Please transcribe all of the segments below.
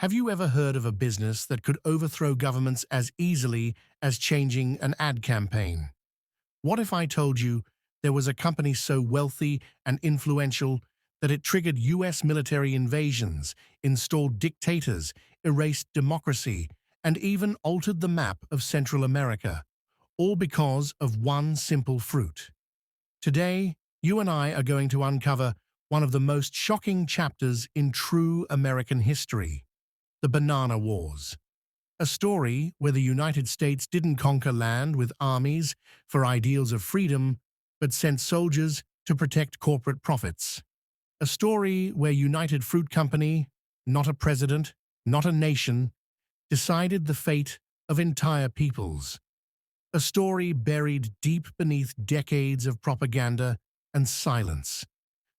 Have you ever heard of a business that could overthrow governments as easily as changing an ad campaign? What if I told you there was a company so wealthy and influential that it triggered US military invasions, installed dictators, erased democracy, and even altered the map of Central America, all because of one simple fruit? Today, you and I are going to uncover one of the most shocking chapters in true American history: the Banana Wars. A story where the United States didn't conquer land with armies for ideals of freedom, but sent soldiers to protect corporate profits. A story where United Fruit Company, not a president, not a nation, decided the fate of entire peoples. A story buried deep beneath decades of propaganda and silence.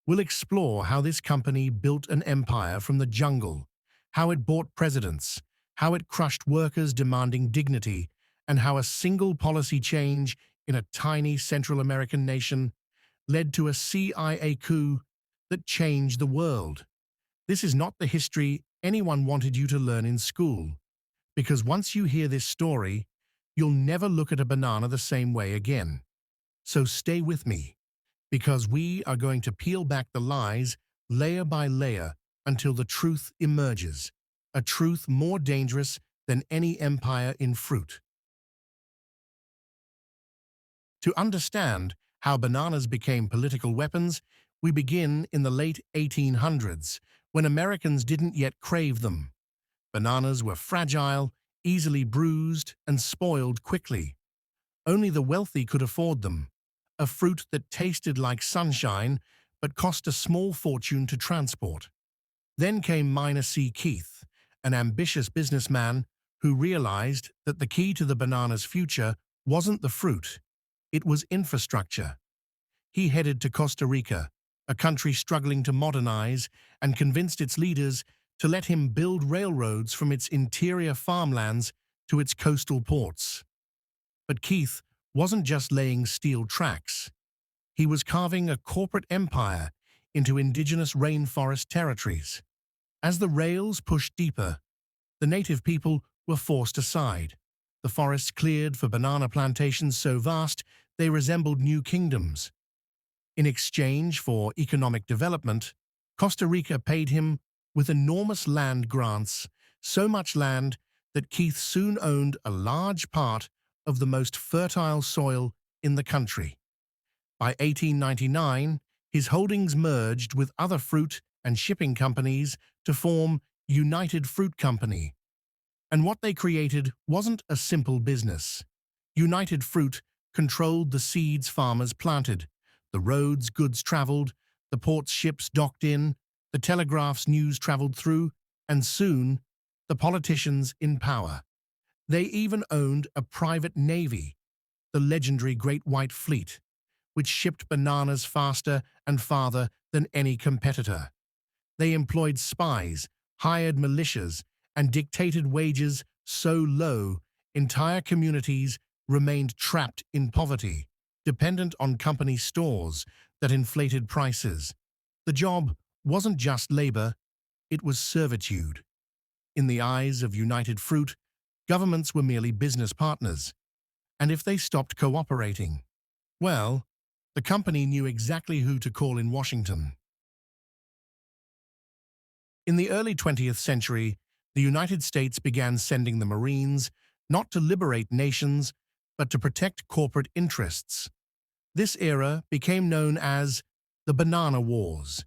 We'll explore how this company built an empire from the jungle, how it bought presidents, how it crushed workers demanding dignity, and how a single policy change in a tiny Central American nation led to a CIA coup that changed the world. This is not the history anyone wanted you to learn in school, because once you hear this story, you'll never look at a banana the same way again. So stay with me, because we are going to peel back the lies layer by layer until the truth emerges, a truth more dangerous than any empire in fruit. To understand how bananas became political weapons, we begin in the late 1800s, when Americans didn't yet crave them. Bananas were fragile, easily bruised, and spoiled quickly. Only the wealthy could afford them, a fruit that tasted like sunshine but cost a small fortune to transport. Then came Minor C. Keith, an ambitious businessman who realized that the key to the banana's future wasn't the fruit, it was infrastructure. He headed to Costa Rica, a country struggling to modernize, and convinced its leaders to let him build railroads from its interior farmlands to its coastal ports. But Keith wasn't just laying steel tracks. He was carving a corporate empire into indigenous rainforest territories. As the rails pushed deeper, the native people were forced aside. The forests cleared for banana plantations so vast they resembled new kingdoms. In exchange for economic development, Costa Rica paid him with enormous land grants, so much land that Keith soon owned a large part of the most fertile soil in the country. By 1899, his holdings merged with other fruit and shipping companies to form United Fruit Company. And what they created wasn't a simple business. United Fruit controlled the seeds farmers planted, the roads goods traveled, the ports ships docked in, the telegraphs news traveled through, and soon, the politicians in power. They even owned a private navy, the legendary Great White Fleet, which shipped bananas faster and farther than any competitor. They employed spies, hired militias, and dictated wages so low entire communities remained trapped in poverty, dependent on company stores that inflated prices. The job wasn't just labor, it was servitude. In the eyes of United Fruit, governments were merely business partners, and if they stopped cooperating, well, the company knew exactly who to call in Washington. In the early 20th century, the United States began sending the Marines not to liberate nations, but to protect corporate interests. This era became known as the Banana Wars,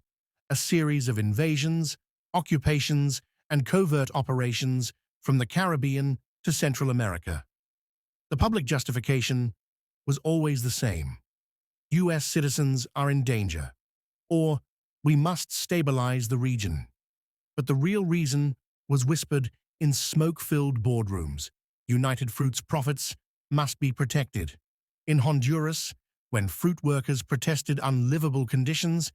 a series of invasions, occupations, and covert operations from the Caribbean to Central America. The public justification was always the same: U.S. citizens are in danger, or we must stabilize the region. But the real reason was whispered in smoke-filled boardrooms: United Fruit's profits must be protected. In Honduras, when fruit workers protested unlivable conditions,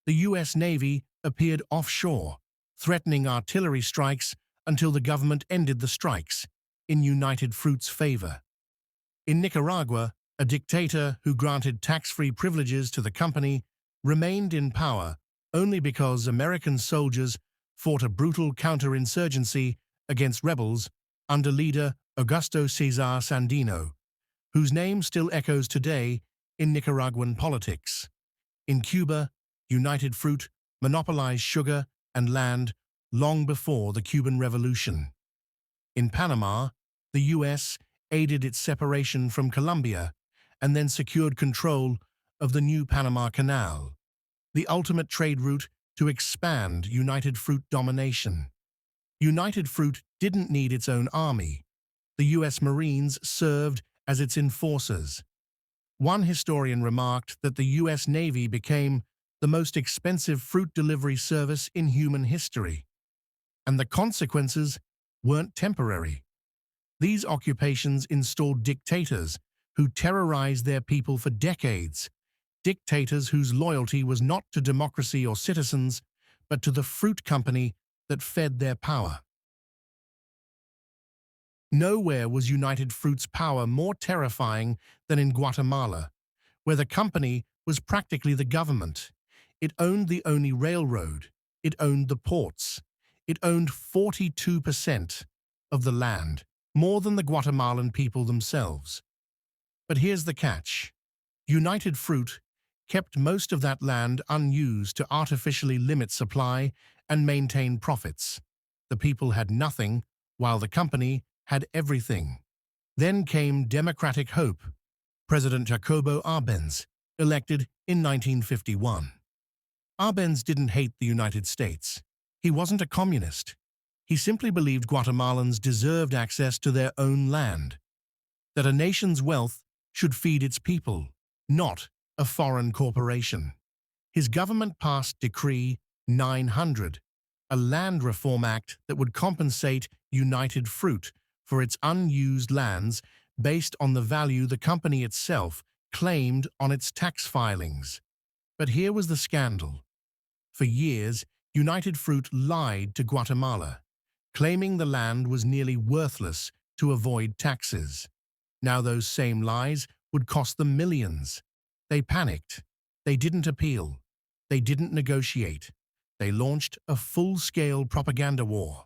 the U.S. Navy appeared offshore, threatening artillery strikes until the government ended the strikes, in United Fruit's favor. In Nicaragua, a dictator who granted tax-free privileges to the company remained in power only because American soldiers fought a brutal counterinsurgency against rebels under leader Augusto César Sandino, whose name still echoes today in Nicaraguan politics. In Cuba, United Fruit monopolized sugar and land long before the Cuban Revolution. In Panama, the U.S. aided its separation from Colombia and then secured control of the new Panama Canal, the ultimate trade route to expand United Fruit domination. United Fruit didn't need its own army. The U.S. Marines served as its enforcers. One historian remarked that the U.S. Navy became the most expensive fruit delivery service in human history. And the consequences weren't temporary. These occupations installed dictators who terrorized their people for decades, dictators whose loyalty was not to democracy or citizens, but to the fruit company that fed their power. Nowhere was United Fruit's power more terrifying than in Guatemala, where the company was practically the government. It owned the only railroad, it owned the ports, it owned 42% of the land, more than the Guatemalan people themselves. But here's the catch. United Fruit kept most of that land unused to artificially limit supply and maintain profits. The people had nothing, while the company had everything. Then came democratic hope. President Jacobo Arbenz, elected in 1951. Arbenz didn't hate the United States. He wasn't a communist. He simply believed Guatemalans deserved access to their own land, that a nation's wealth should feed its people, not a foreign corporation. His government passed Decree 900, a land reform act that would compensate United Fruit for its unused lands based on the value the company itself claimed on its tax filings. But here was the scandal. For years, United Fruit lied to Guatemala, claiming the land was nearly worthless to avoid taxes. Now those same lies would cost them millions. They panicked. They didn't appeal. They didn't negotiate. They launched a full-scale propaganda war.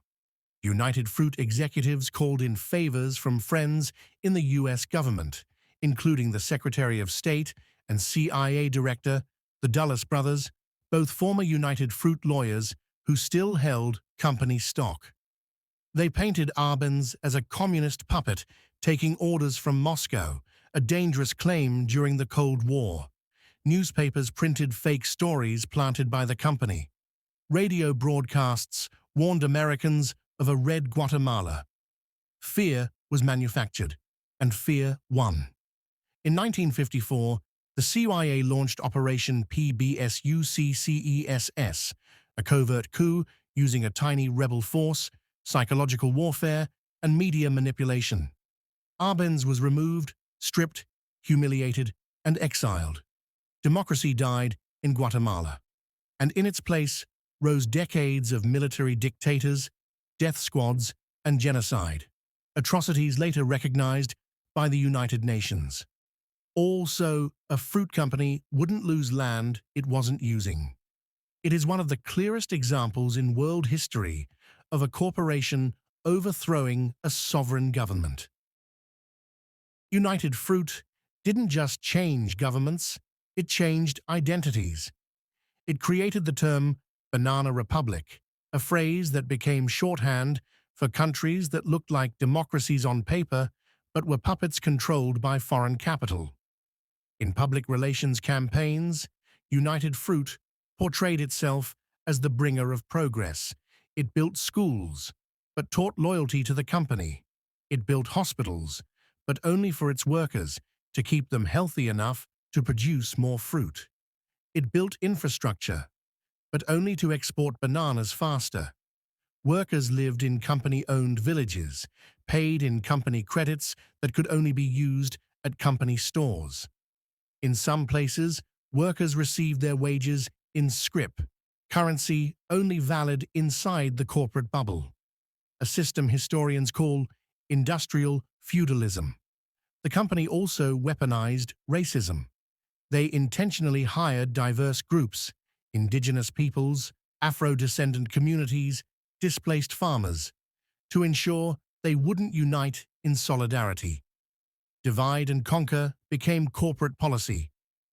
United Fruit executives called in favors from friends in the U.S. government, including the Secretary of State and CIA Director, the Dulles brothers, both former United Fruit lawyers who still held company stock. They painted Arbenz as a communist puppet taking orders from Moscow, a dangerous claim during the Cold War. Newspapers printed fake stories planted by the company. Radio broadcasts warned Americans of a red Guatemala. Fear was manufactured, and fear won. In 1954, the CIA launched Operation PBSUCCESS, a covert coup using a tiny rebel force, psychological warfare, and media manipulation. Arbenz was removed, stripped, humiliated, and exiled. Democracy died in Guatemala, and in its place rose decades of military dictators, death squads, and genocide, atrocities later recognized by the United Nations. Also, a fruit company wouldn't lose land it wasn't using. It is one of the clearest examples in world history of a corporation overthrowing a sovereign government. United Fruit didn't just change governments, it changed identities. It created the term Banana Republic, a phrase that became shorthand for countries that looked like democracies on paper but were puppets controlled by foreign capital. In public relations campaigns, United Fruit portrayed itself as the bringer of progress. It built schools, but taught loyalty to the company. It built hospitals, but only for its workers to keep them healthy enough to produce more fruit. It built infrastructure, but only to export bananas faster. Workers lived in company-owned villages, paid in company credits that could only be used at company stores. In some places, workers received their wages in scrip, currency only valid inside the corporate bubble, a system historians call industrial feudalism. The company also weaponized racism. They intentionally hired diverse groups, indigenous peoples, Afro-descendant communities, displaced farmers, to ensure they wouldn't unite in solidarity. Divide and conquer became corporate policy.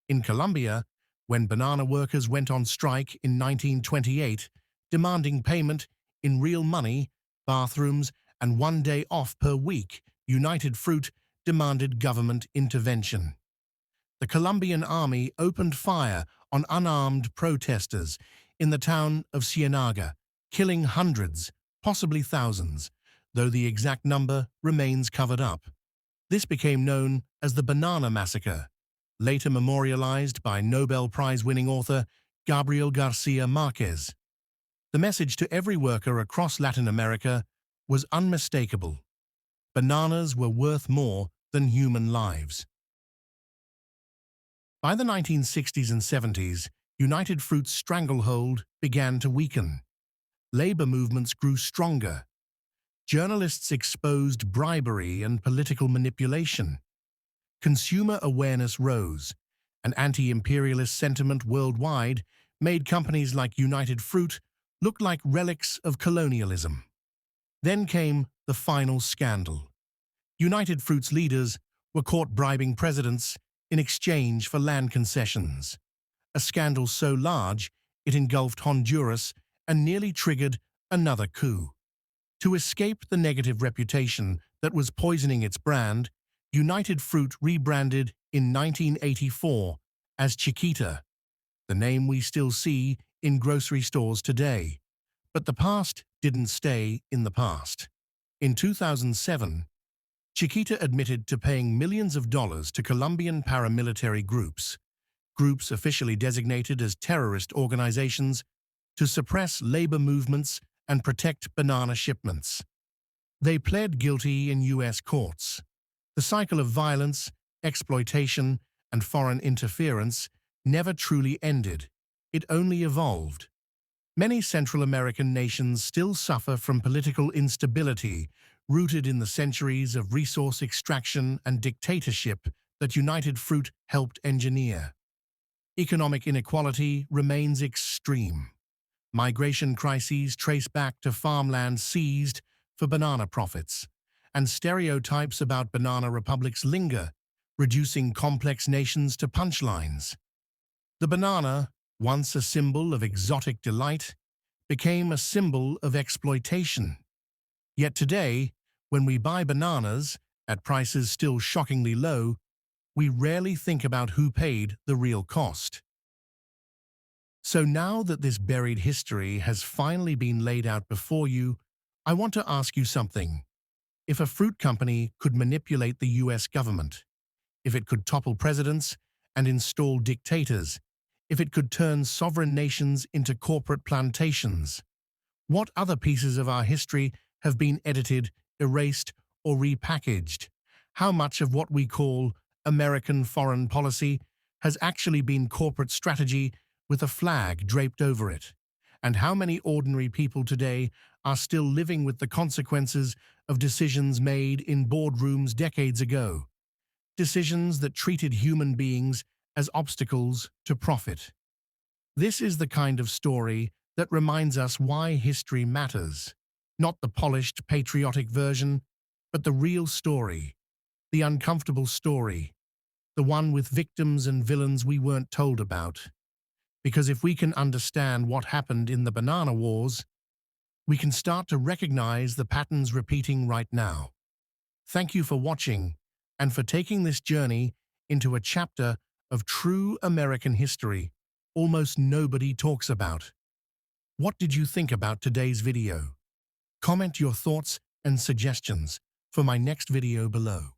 In Colombia, when banana workers went on strike in 1928, demanding payment in real money, bathrooms, and 1 day off per week, United Fruit demanded government intervention. The Colombian army opened fire on unarmed protesters in the town of Ciénaga, killing hundreds, possibly thousands, though the exact number remains covered up. This became known as the Banana Massacre, later memorialized by Nobel Prize-winning author Gabriel Garcia Marquez. The message to every worker across Latin America was unmistakable. Bananas were worth more than human lives. By the 1960s and 70s, United Fruit's stranglehold began to weaken. Labor movements grew stronger. Journalists exposed bribery and political manipulation. Consumer awareness rose, and anti-imperialist sentiment worldwide made companies like United Fruit look like relics of colonialism. Then came the final scandal. United Fruit's leaders were caught bribing presidents in exchange for land concessions. A scandal so large it engulfed Honduras and nearly triggered another coup. To escape the negative reputation that was poisoning its brand, United Fruit rebranded in 1984 as Chiquita, the name we still see in grocery stores today. But the past didn't stay in the past. In 2007, Chiquita admitted to paying millions of dollars to Colombian paramilitary groups officially designated as terrorist organizations, to suppress labor movements and protect banana shipments. They pled guilty in U.S. courts. The cycle of violence, exploitation, and foreign interference never truly ended. It only evolved. Many Central American nations still suffer from political instability rooted in the centuries of resource extraction and dictatorship that United Fruit helped engineer. Economic inequality remains extreme. Migration crises trace back to farmland seized for banana profits, and stereotypes about banana republics linger, reducing complex nations to punchlines. The banana, once a symbol of exotic delight, became a symbol of exploitation. Yet today, when we buy bananas, at prices still shockingly low, we rarely think about who paid the real cost. So now that this buried history has finally been laid out before you, I want to ask you something. If a fruit company could manipulate the US government, if it could topple presidents and install dictators, if it could turn sovereign nations into corporate plantations, what other pieces of our history have been edited, erased, or repackaged? How much of what we call American foreign policy has actually been corporate strategy with a flag draped over it? And how many ordinary people today are still living with the consequences of decisions made in boardrooms decades ago? Decisions that treated human beings as obstacles to profit. This is the kind of story that reminds us why history matters. Not the polished, patriotic version, but the real story, the uncomfortable story, the one with victims and villains we weren't told about. Because if we can understand what happened in the banana wars, we can start to recognize the patterns repeating right now. Thank you for watching and for taking this journey into a chapter of true American history almost nobody talks about. What did you think about today's video? Comment your thoughts and suggestions for my next video below.